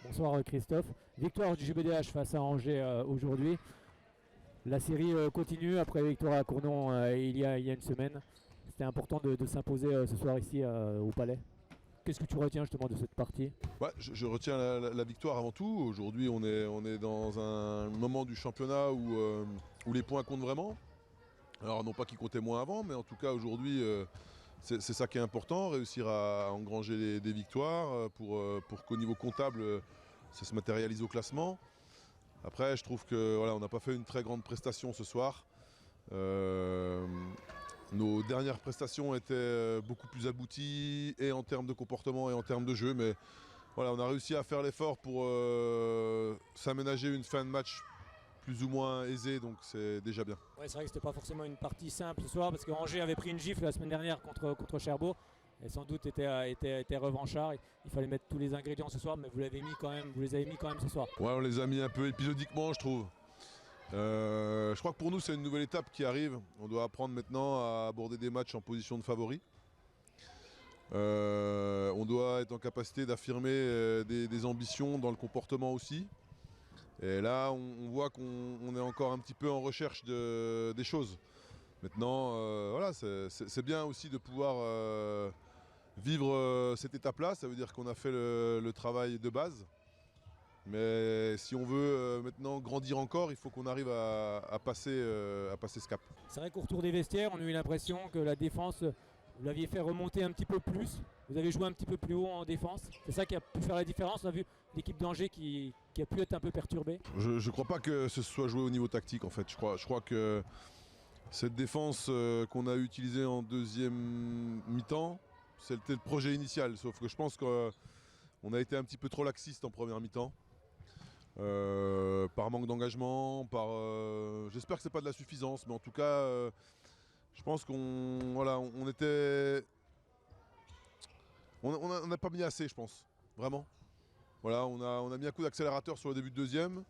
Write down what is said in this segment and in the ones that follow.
Bonsoir Christophe. Victoire du GBDH face à Angers aujourd'hui. La série continue après la victoire à Cournon il y a une semaine. C'était important de s'imposer ce soir ici au Palais. Qu'est-ce que tu retiens justement de cette partie? Ouais, je retiens la victoire avant tout. Aujourd'hui, on est dans un moment du championnat où les points comptent vraiment. Alors non pas qu'ils comptaient moins avant, mais en tout cas aujourd'hui, c'est ça qui est important, réussir à engranger des victoires pour qu'au niveau comptable, ça se matérialise au classement. Après, je trouve que voilà, on n'a pas fait une très grande prestation ce soir. Nos dernières prestations étaient beaucoup plus abouties, et en termes de comportement et en termes de jeu, mais voilà, on a réussi à faire l'effort pour s'aménager une fin de match plus ou moins aisée, donc c'est déjà bien. Ouais, c'est vrai que c'était pas forcément une partie simple ce soir parce que Angers avait pris une gifle la semaine dernière contre Cherbourg et sans doute était revanchard. Il fallait mettre tous les ingrédients ce soir, mais vous les avez mis quand même ce soir. Ouais, on les a mis un peu épisodiquement, je trouve. Je crois que pour nous, c'est une nouvelle étape qui arrive. On doit apprendre maintenant à aborder des matchs en position de favori. On doit être en capacité d'affirmer des ambitions dans le comportement aussi. Et là, on voit qu'on est encore un petit peu en recherche des choses. Maintenant, voilà, c'est bien aussi de pouvoir vivre cette étape-là. Ça veut dire qu'on a fait le travail de base. Mais si on veut maintenant grandir encore, il faut qu'on arrive à passer ce cap. C'est vrai qu'au retour des vestiaires, on a eu l'impression que la défense, vous l'aviez fait remonter un petit peu plus. Vous avez joué un petit peu plus haut en défense. C'est ça qui a pu faire la différence. On a vu l'équipe d'Angers qui a pu être un peu perturbée. Je ne crois pas que ce soit joué au niveau tactique en fait. Je crois que cette défense qu'on a utilisée en deuxième mi-temps, c'était le projet initial. Sauf que je pense qu'on a été un petit peu trop laxiste en première mi-temps. Par manque d'engagement, j'espère que c'est pas de la suffisance, mais en tout cas, je pense on était, on n'a pas mis assez, je pense, vraiment. Voilà, on a mis un coup d'accélérateur sur le début de deuxième,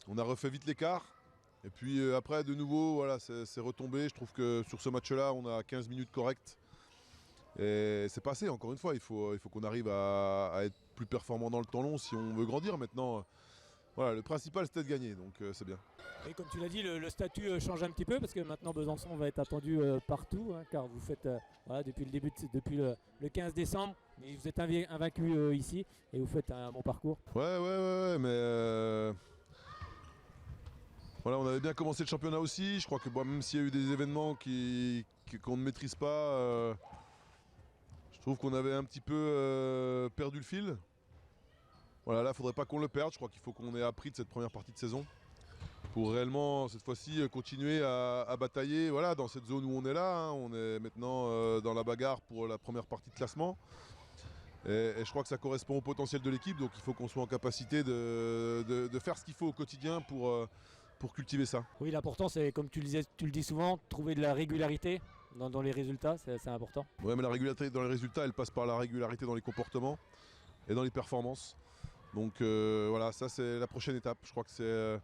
on a refait vite l'écart, et puis après de nouveau, voilà, c'est retombé. Je trouve que sur ce match-là, on a 15 minutes correctes. Et c'est pas assez, encore une fois, il faut qu'on arrive à être plus performant dans le temps long si on veut grandir maintenant. Voilà, le principal c'était de gagner, donc c'est bien. Et comme tu l'as dit, le statut change un petit peu parce que maintenant Besançon va être attendu partout, car vous faites voilà, depuis le 15 décembre, mais vous êtes invaincu ici et vous faites un bon parcours. Ouais, mais voilà, on avait bien commencé le championnat aussi. Je crois que même s'il y a eu des événements qu'on ne maîtrise pas, je trouve qu'on avait un petit peu perdu le fil. Voilà, là, il ne faudrait pas qu'on le perde. Je crois qu'il faut qu'on ait appris de cette première partie de saison pour réellement, cette fois-ci, continuer à batailler voilà, dans cette zone où on est là. On est maintenant dans la bagarre pour la première partie de classement. Et je crois que ça correspond au potentiel de l'équipe. Donc il faut qu'on soit en capacité de faire ce qu'il faut au quotidien pour cultiver ça. Oui, l'important, c'est, comme tu le dis souvent, trouver de la régularité dans les résultats. C'est important. Ouais, mais la régularité dans les résultats, elle passe par la régularité dans les comportements et dans les performances. Donc voilà, ça c'est la prochaine étape. Je crois que c'est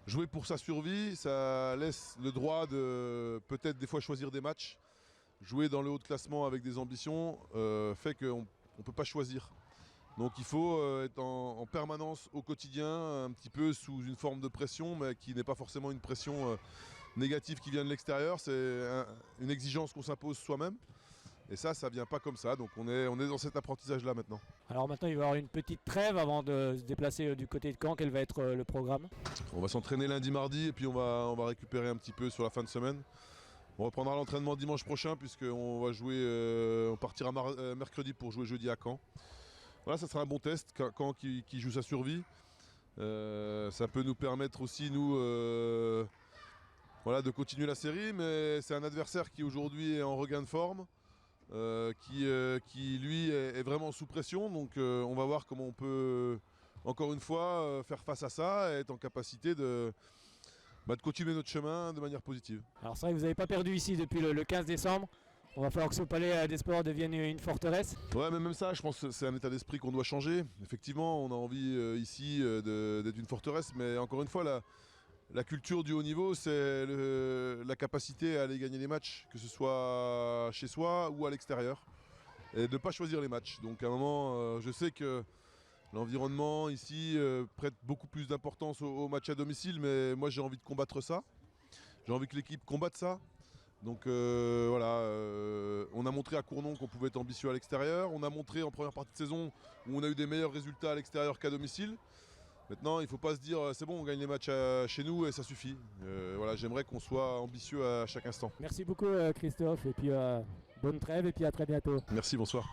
jouer pour sa survie. Ça laisse le droit de peut-être des fois choisir des matchs. Jouer dans le haut de classement avec des ambitions fait qu'on ne peut pas choisir. Donc il faut être en permanence au quotidien, un petit peu sous une forme de pression, mais qui n'est pas forcément une pression négative qui vient de l'extérieur. C'est une exigence qu'on s'impose soi-même. Et ça vient pas comme ça, donc on est dans cet apprentissage-là maintenant. Alors maintenant, il va y avoir une petite trêve avant de se déplacer du côté de Caen. Quel va être le programme? On va s'entraîner lundi, mardi, et puis on va récupérer un petit peu sur la fin de semaine. On reprendra l'entraînement dimanche prochain, puisqu'on va jouer, on partira mercredi pour jouer jeudi à Caen. Voilà, ça sera un bon test, Caen qui joue sa survie. Ça peut nous permettre aussi, nous, voilà, de continuer la série, mais c'est un adversaire qui aujourd'hui est en regain de forme. Qui lui est vraiment sous pression, donc on va voir comment on peut encore une fois faire face à ça et être en capacité de continuer notre chemin de manière positive. Alors c'est vrai que vous n'avez pas perdu ici depuis le 15 décembre. On va falloir que ce palais des sports devienne une forteresse. Ouais, mais même ça, je pense que c'est un état d'esprit qu'on doit changer. Effectivement, on a envie ici d'être une forteresse, mais encore une fois, la culture du haut niveau, c'est la capacité à aller gagner les matchs, que ce soit chez soi ou à l'extérieur, et de ne pas choisir les matchs. Donc à un moment, je sais que L'environnement ici prête beaucoup plus d'importance au match à domicile, mais moi j'ai envie de combattre ça. J'ai envie que l'équipe combatte ça. Donc voilà, on a montré à Cournon qu'on pouvait être ambitieux à l'extérieur. On a montré en première partie de saison où on a eu des meilleurs résultats à l'extérieur qu'à domicile. Maintenant, il ne faut pas se dire c'est bon, on gagne les matchs chez nous et ça suffit. Voilà, j'aimerais qu'on soit ambitieux à chaque instant. Merci beaucoup Christophe et puis bonne trêve et puis à très bientôt. Merci, bonsoir.